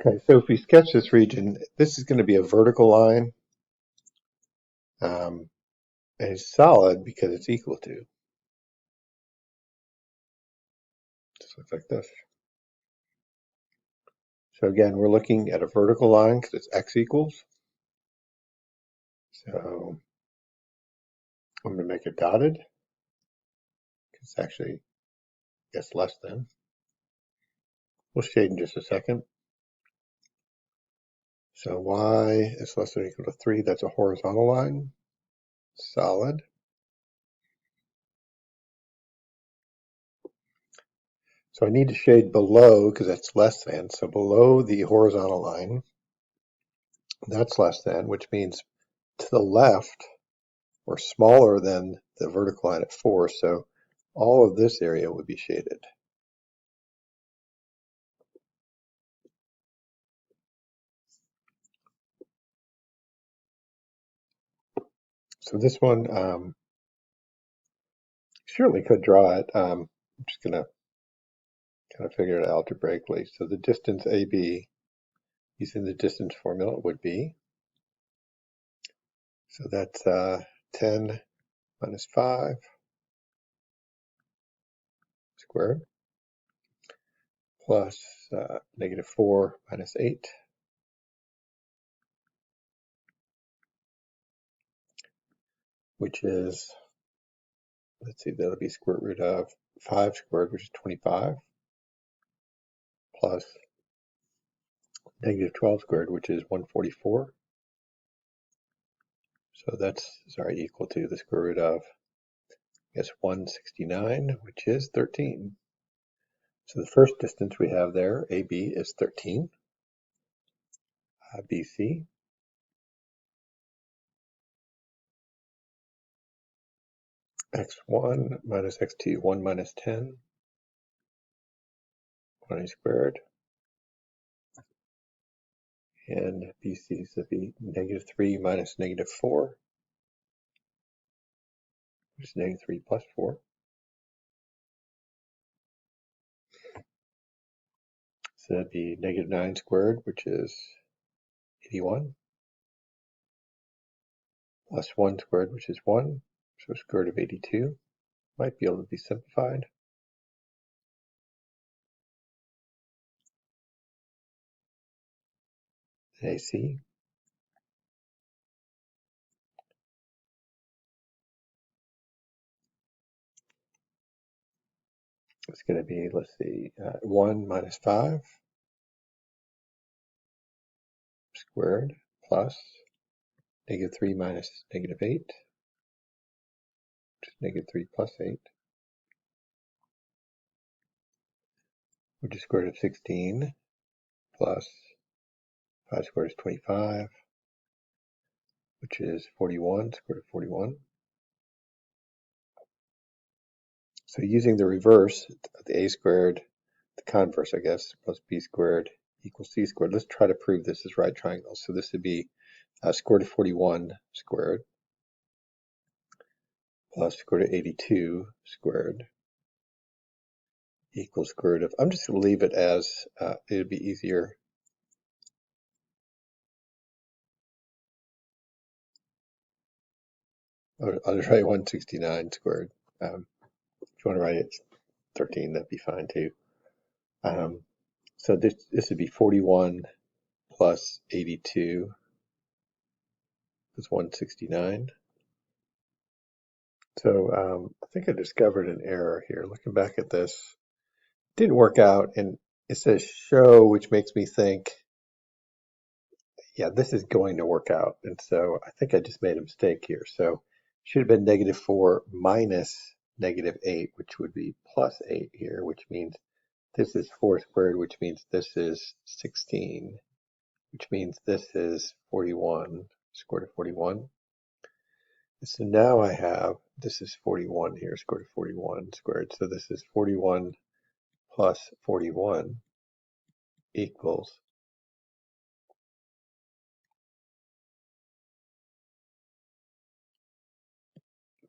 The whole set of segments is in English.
Okay, so if we sketch this region, this is going to be a vertical line, and it's solid because it's equal to. Just looks like this. So again, we're looking at a vertical line because it's x equals. So I'm going to make it dotted. It's actually, I guess, less than. We'll shade in just a second. So y is less than or equal to 3. That's a horizontal line. Solid. So I need to shade below because that's less than. So below the horizontal line, that's less than, which means to the left, or smaller than the vertical line at 4. So all of this area would be shaded. So this one, surely could draw it. I'm just going to kind of figure it out algebraically. So the distance AB using the distance formula would be, so that's 10 minus 5 squared plus negative 4 minus 8, which is, let's see, that'll be square root of 5 squared, which is 25, plus negative 12 squared, which is 144. So that's, sorry, equal to the square root of, I guess, 169, which is 13. So the first distance we have there, AB, is 13. BC. X1 minus X2, 1 minus 10, 20 squared. And BC is to be negative 3 minus negative 4, which is negative 3 plus 4. So that'd be negative 9 squared, which is 81, plus 1 squared, which is 1, so square root of 82. Might be able to be simplified. AC. It's going to be, let's see, 1 minus 5 squared plus negative 3 minus negative 8, which is negative 3 plus 8, which is square root of 16, plus 5 squared is 25, which is 41, square root of 41. So using the reverse, the a squared, the converse, I guess, plus b squared equals c squared. Let's try to prove this is right triangles. So this would be square root of 41 squared plus square root of 82 squared equals square root of, I'm just going to leave it as, it would be easier. I'll just write 169 squared. If you want to write it 13, that'd be fine too. So this would be 41 plus 82 is 169. So I think I discovered an error here. Looking back at this, it didn't work out, and it says show, which makes me think, yeah, this is going to work out. And so I think I just made a mistake here. So it should have been negative 4 minus negative 8, which would be plus 8 here, which means this is 4 squared, which means this is 16, which means this is 41, square root of 41. So now I have, this is 41 here, square root of 41 squared. So this is 41 plus 41 equals,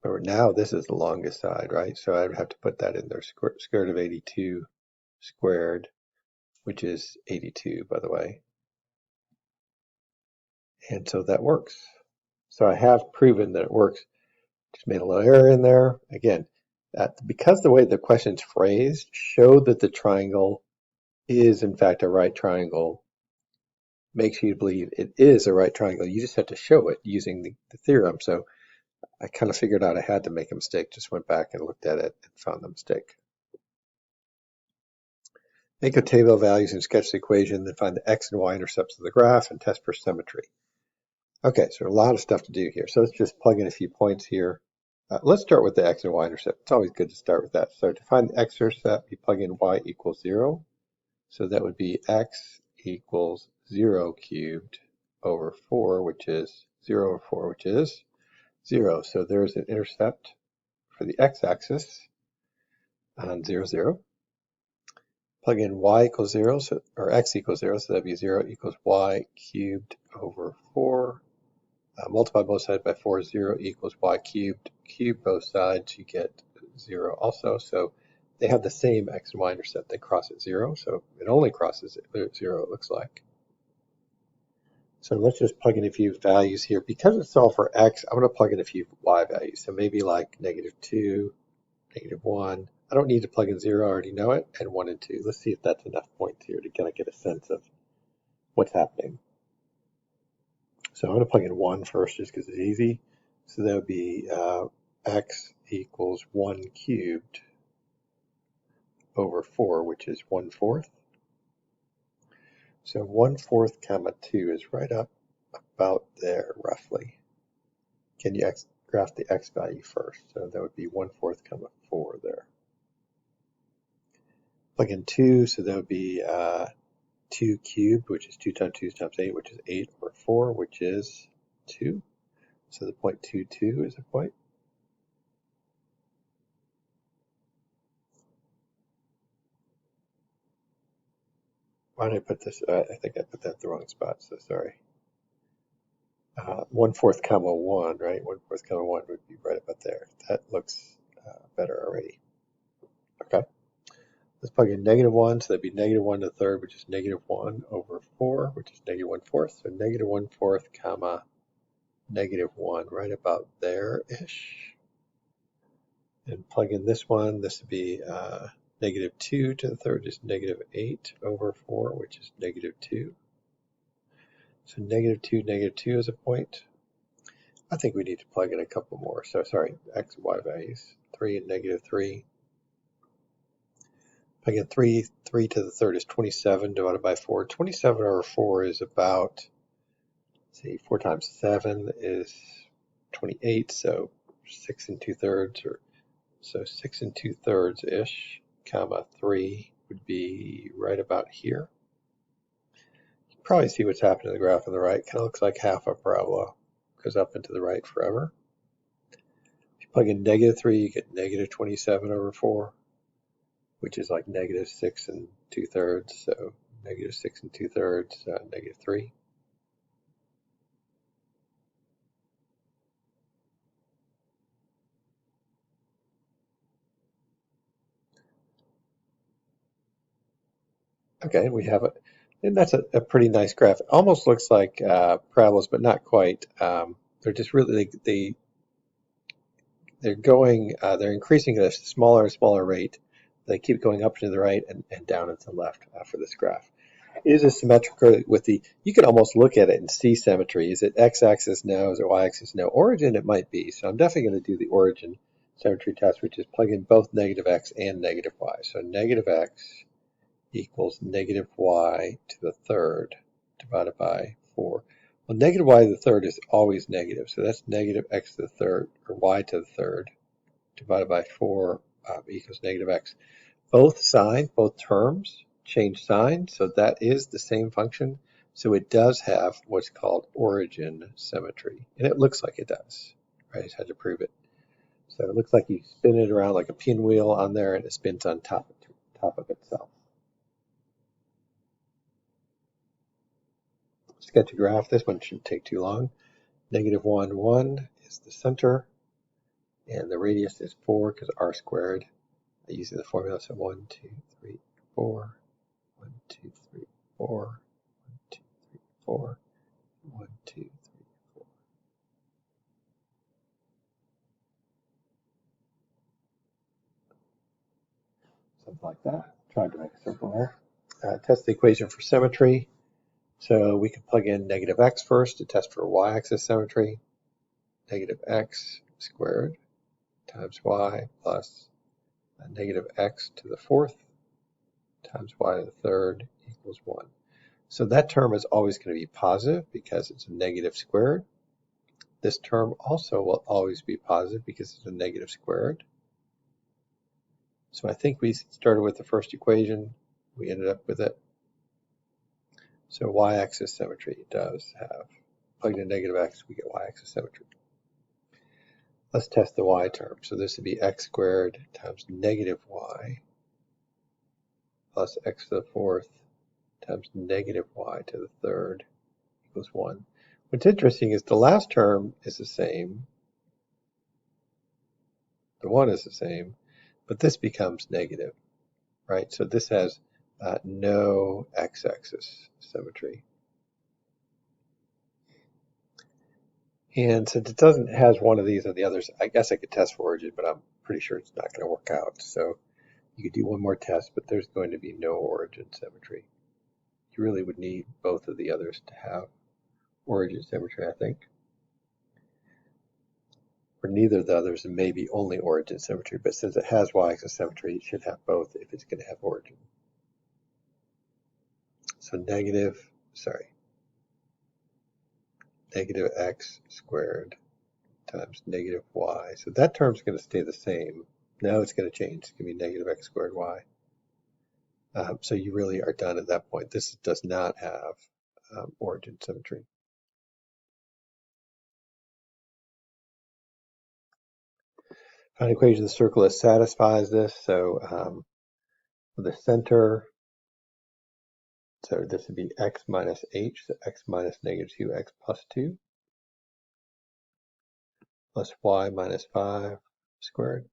or now this is the longest side, right? So I would have to put that in there, square root of 82 squared, which is 82, by the way. And so that works. So I have proven that it works. Just made a little error in there. Again, because the way the question's phrased, show that the triangle is in fact a right triangle, makes you believe it is a right triangle. You just have to show it using the theorem. So I kind of figured out I had to make a mistake, just went back and looked at it and found the mistake. Make a table of values and sketch the equation, then find the x and y intercepts of the graph and test for symmetry. Okay, so a lot of stuff to do here. So let's just plug in a few points here. Let's start with the x and y intercept. It's always good to start with that. So to find the x-intercept, you plug in y equals 0. So that would be x equals 0 cubed over 4, which is 0 over 4, which is 0. So there's an intercept for the x-axis on 0, 0. Plug in y equals 0, or x equals 0, so that'd be 0 equals y cubed over 4. Multiply both sides by 4, 0 equals y cubed. Cube both sides, you get 0 also. So they have the same x and y intercept. They cross at 0, so it only crosses at 0, it looks like. So let's just plug in a few values here. Because it's solved for x, I'm going to plug in a few y values. So maybe like -2, -1. I don't need to plug in 0, I already know it, and 1 and 2. Let's see if that's enough points here to kind of get a sense of what's happening. So I'm going to plug in 1 first just because it's easy. So that would be x equals 1 cubed over 4, which is 1/4. So 1/4 comma 2 is right up about there roughly. Can you graph the x value first? So that would be 1/4 comma 4 there. Plug in 2, so that would be 2 cubed, which is 2 times 2 times 8, which is 8 over 4, which is 2. So the point 2, 2 is a point. Why did I put this? I think I put that in the wrong spot, so sorry. 1/4 comma 1, right? 1/4 comma 1 would be right about there. That looks better already. Okay. Let's plug in -1, so that'd be -1 to the third, which is -1 over 4, which is -1/4. So -1/4 comma -1, right about there-ish. And plug in this one. This would be -2 to the third is -8 over 4, which is -2. So -2, -2 is a point. I think we need to plug in a couple more. So sorry, x and y values. 3 and -3. Plug in 3 to the third is 27 divided by 4. 27 over 4 is about, let's see, 4 times 7 is 28. So 6 2/3, or so 6 2/3-ish, comma 3 would be right about here. You can probably see what's happening to the graph on the right. Kind of looks like half a parabola. Goes up and to the right forever. If you plug in -3, you get -27 over 4, which is like -6 2/3. So -6 2/3, -3. Okay, we have it. And that's a pretty nice graph. It almost looks like parabolas, but not quite. They're just really, they're going, they're increasing at a smaller and smaller rate. They keep going up to the right and down and to the left for this graph. Is it symmetrical with the, you can almost look at it and see symmetry. Is it x-axis? No. Is it y-axis? No. Origin, it might be. So I'm definitely going to do the origin symmetry test, which is plug in both -x and -y. So -x equals -y to the third divided by 4. Well, -y to the third is always negative. So that's -x to the third, or y to the third, divided by 4 equals -x. Both signs, both terms, change sign, so that is the same function. So it does have what's called origin symmetry, and it looks like it does. Right? I just had to prove it. So it looks like you spin it around like a pinwheel on there, and it spins on top of itself. Sketch a graph. This one shouldn't take too long. -1, 1 is the center, and the radius is 4 because r squared. Using the formula, so 1, 2, 3, 4. 1, 2, 3, 4. 1, 2, 3, 4. 1, 2, Well, test the equation for symmetry. So we can plug in negative x first to test for y-axis symmetry. Negative x squared times y plus negative x to the fourth times y to the third equals 1. So that term is always going to be positive because it's a negative squared. This term also will always be positive because it's a negative squared. So I think we started with the first equation. We ended up with it. So y-axis symmetry does have, plugged in negative x, we get y-axis symmetry. Let's test the y term. So this would be x squared times negative y plus x to the fourth times negative y to the third equals 1. What's interesting is the last term is the same. The 1 is the same, but this becomes negative, right? So this has no x-axis symmetry. And since it doesn't has one of these and the others, I guess I could test for origin, but I'm pretty sure it's not going to work out. So you could do one more test, but there's going to be no origin symmetry. You really would need both of the others to have origin symmetry, I think. Or neither of the others, and maybe only origin symmetry, but since it has y-axis symmetry, it should have both if it's going to have origin. So negative x squared times negative y. So that term's going to stay the same. Now it's going to change. It's going to be negative x squared y. So you really are done at that point. This does not have origin symmetry. Find an equation of the circle that satisfies this. So the center, so this would be x minus h, so x minus negative 2x plus 2 plus y minus 5 squared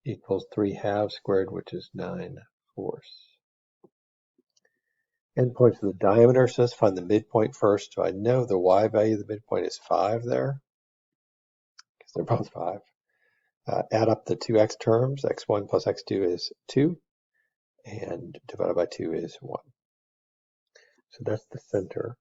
equals 3 halves squared, which is 9 fourths. Endpoints of the diameter, so let's find the midpoint first. So I know the y value of the midpoint is 5 there, because they're both 5. Add up the two x terms, x1 plus x2 is 2, and divided by 2 is 1. So that's the center.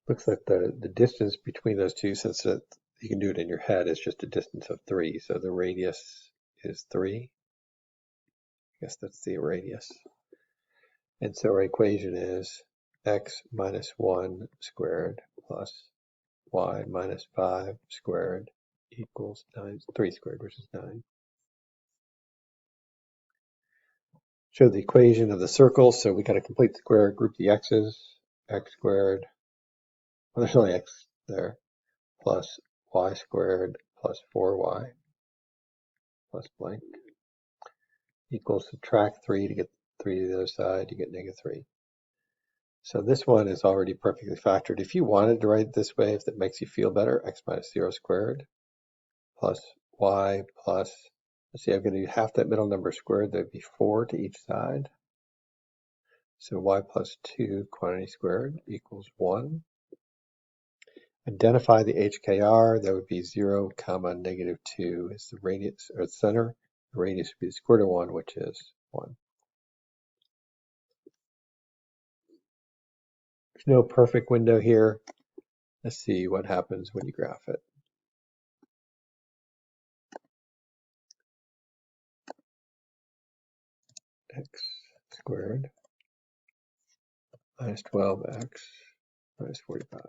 Looks like the distance between those two, since you can do it in your head, is just a distance of 3. So the radius is 3. I guess that's the radius. And so our equation is x minus 1 squared plus y minus 5 squared equals 3 squared, which is 9. Show the equation of the circle. So we got a complete square, group the x's, x squared, well, there's only x there, plus y squared plus 4y plus blank equals, subtract 3 to get 3 to the other side, you get negative 3. So this one is already perfectly factored. If you wanted to write it this way, if that makes you feel better, x minus 0 squared plus y plus, let's see, I'm going to do half that middle number squared. That would be 4 to each side. So y plus 2 quantity squared equals 1. Identify the HKR. That would be 0, comma, negative 2 is the radius, or the center. The radius would be the square root of 1, which is 1. There's no perfect window here. Let's see what happens when you graph it. X squared minus 12x minus 45.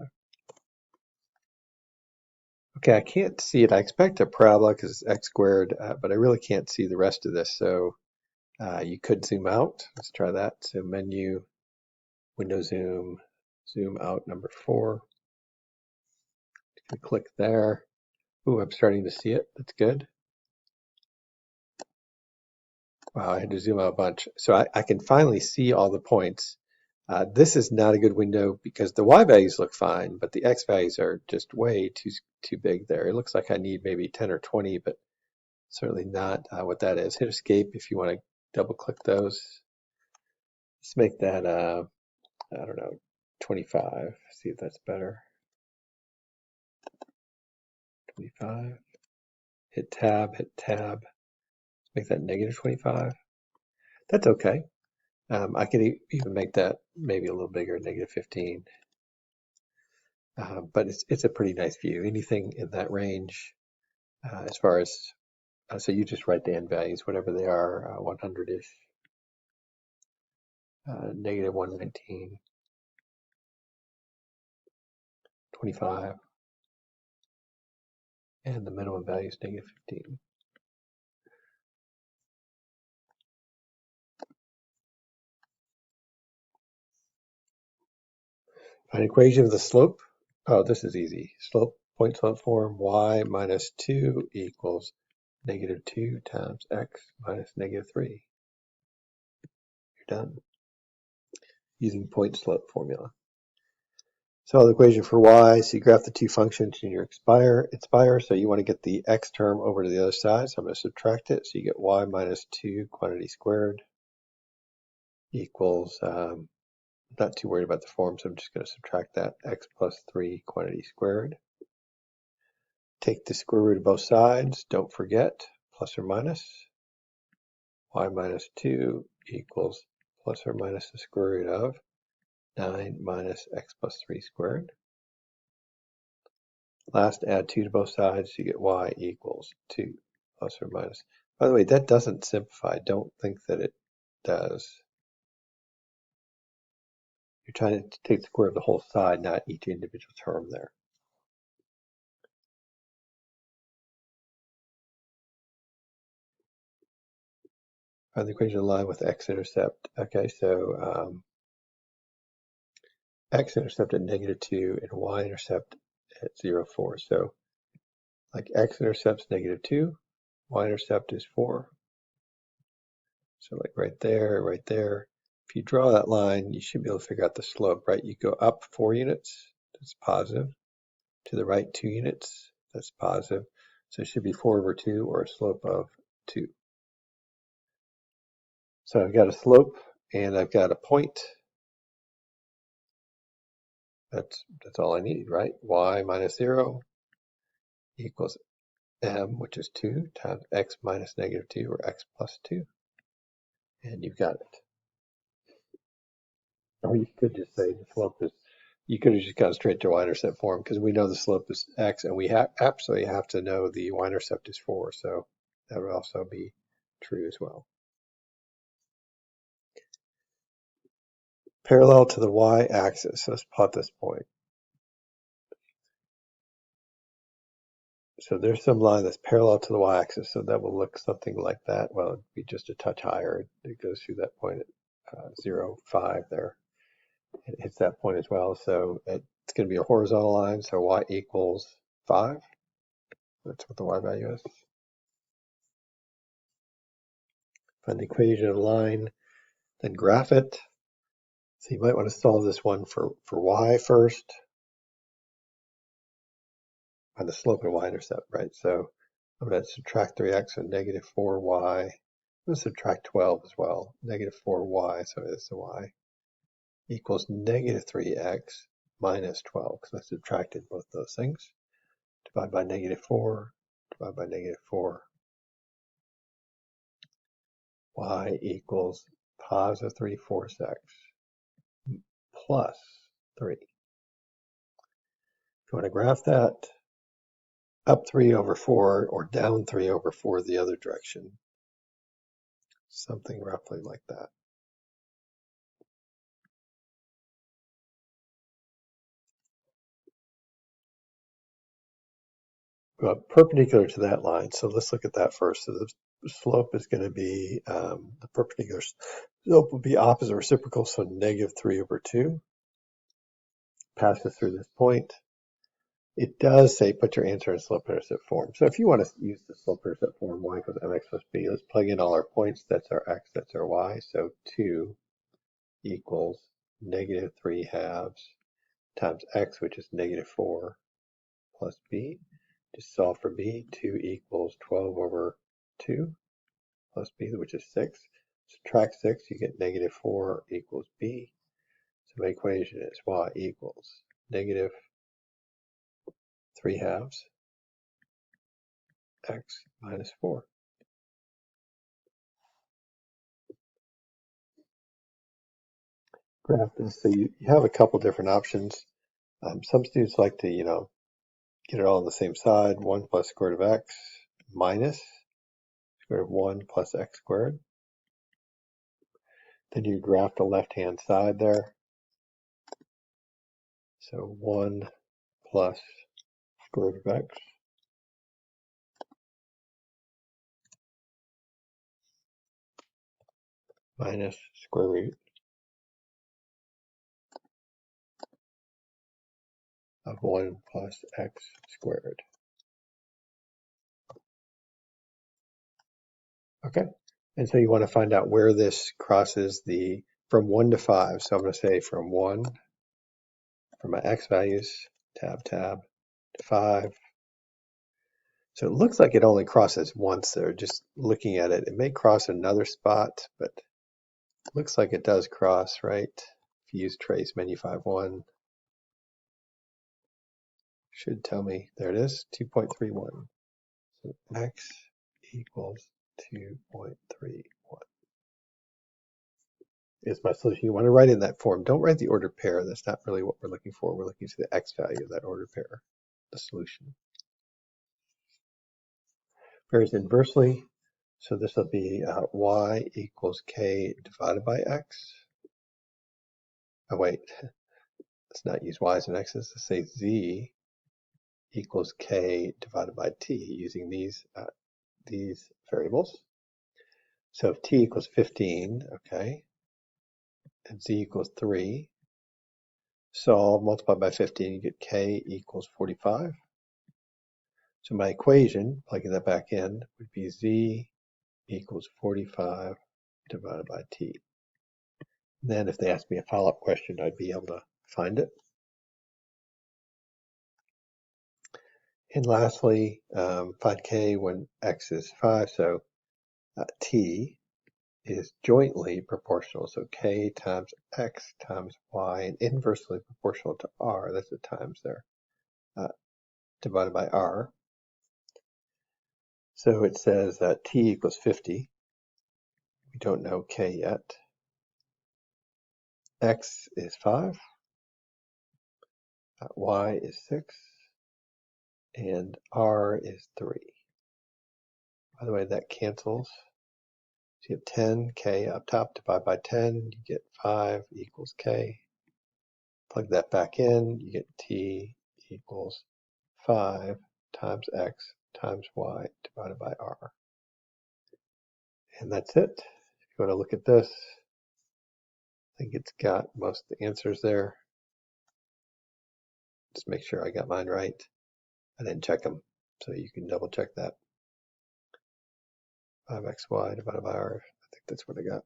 Okay, I can't see it. I expect a parabola because it's x squared, but I really can't see the rest of this. So you could zoom out. Let's try that. So menu, window zoom, zoom out number 4. Click there. Ooh, I'm starting to see it. That's good. Wow, I had to zoom out a bunch. So I can finally see all the points. This is not a good window because the y values look fine, but the x values are just way too big there. It looks like I need maybe 10 or 20, but certainly not what that is. Hit escape if you want to double click those. Let's make that, I don't know, 25. See if that's better. 25. Hit tab, hit tab. Make that negative 25. That's okay. I could even make that maybe a little bigger, -15. But it's a pretty nice view. Anything in that range, as far as, so you just write the end values, whatever they are, 100-ish, -119, 25, and the minimum value is -15. Find equation of the slope. Oh, this is easy. Point slope form, y minus 2 equals -2 times x minus -3. You're done. Using point slope formula. So the equation for y, so you graph the two functions in your inspire, so you want to get the x term over to the other side, so I'm going to subtract it, so you get y minus 2 quantity squared equals, not too worried about the form, so I'm just going to subtract that, x plus 3 quantity squared. Take the square root of both sides, don't forget, plus or minus, y minus 2 equals plus or minus the square root of 9 minus x plus 3 squared. Last, add 2 to both sides, you get y equals 2 plus or minus. By the way, that doesn't simplify. Don't think that it does. You're trying to take the square of the whole side, not each individual term there. Find the equation of the line with x-intercept. Okay, so x-intercept at -2 and y-intercept at 0, 4. So like x-intercept's -2, y-intercept is 4. So like right there, right there. If you draw that line, you should be able to figure out the slope, right? You go up 4 units, that's positive. To the right 2 units, that's positive. So it should be 4/2 or a slope of 2. So I've got a slope and I've got a point. That's all I need, right? Y minus 0 equals m, which is 2, times x minus -2 or x plus 2. And you've got it. Or you could just say the slope is, you could have just gone straight to y-intercept form because we know the slope is x and we absolutely have to know the y-intercept is 4. So that would also be true as well. Parallel to the y-axis. Let's plot this point. So there's some line that's parallel to the y-axis, so that will look something like that. Well, it'd be just a touch higher. It goes through that point at 0, 5 there. It hits that point as well. So it's going to be a horizontal line, so y equals 5. That's what the y value is. Find the equation of the line, then graph it. So you might want to solve this one for y first. Find the slope and y-intercept, right? So I'm going to subtract 3x and -4y. I'm going to subtract 12 as well. -4y, so it's the y, equals -3x minus 12, because I subtracted both those things. Divide by -4, divide by -4. Y equals positive 3/4 x plus 3. If you want to graph that, up 3/4 or down 3/4 the other direction. Something roughly like that. Perpendicular to that line. So let's look at that first. So the slope is going to be, the perpendicular slope will be opposite reciprocal, so -3/2 passes through this point. It does say put your answer in slope-intercept form. So if you want to use the slope-intercept form, y equals mx plus b, let's plug in all our points. That's our x, that's our y. So 2 equals -3/2 times x, which is -4, plus b. Just solve for b. 2 equals 12/2 plus b, which is 6. Subtract 6, you get -4 equals b. So my equation is y equals -3/2 x minus 4. graph this. So you have a couple different options. Some students like to, get it all on the same side. 1 plus square root of x minus square root of 1 plus x squared. Then you graph the left-hand side there. So 1 plus square root of x minus square root of 1 plus x squared. Okay, and so you want to find out where this crosses the from 1 to 5. So I'm going to say from 1, for my x values, tab, to 5. So it looks like it only crosses once there. Just looking at it, it may cross another spot, but it looks like it does cross, right? If you use trace menu 5.1, should tell me, there it is, 2.31. So x equals 2.31 is my solution. You want to write in that form. Don't write the ordered pair. That's not really what we're looking for. We're looking for the x value of that ordered pair, the solution. Pairs inversely. So this will be y equals k divided by x. Oh, wait. Let's not use y as an x's. Let's say z equals k divided by t using these variables. So if t equals 15, okay, and z equals 3, solve, multiply by 15, you get k equals 45. So my equation, plugging that back in, would be z equals 45 divided by t. And then if they ask me a follow-up question, I'd be able to find it. And lastly, find k when x is 5. So t is jointly proportional. So k times x times y, and inversely proportional to r. That's the times there, divided by r. So it says that t equals 50. We don't know k yet. X is 5. Y is 6. And r is 3. By the way, that cancels. So you have 10, k up top, divide by 10, you get 5 equals k. Plug that back in, you get t equals 5 times x times y divided by r. And that's it. If you want to look at this, I think it's got most of the answers there. Just make sure I got mine right and then check them so you can double check that. 5xy divided by r, I think that's what I got.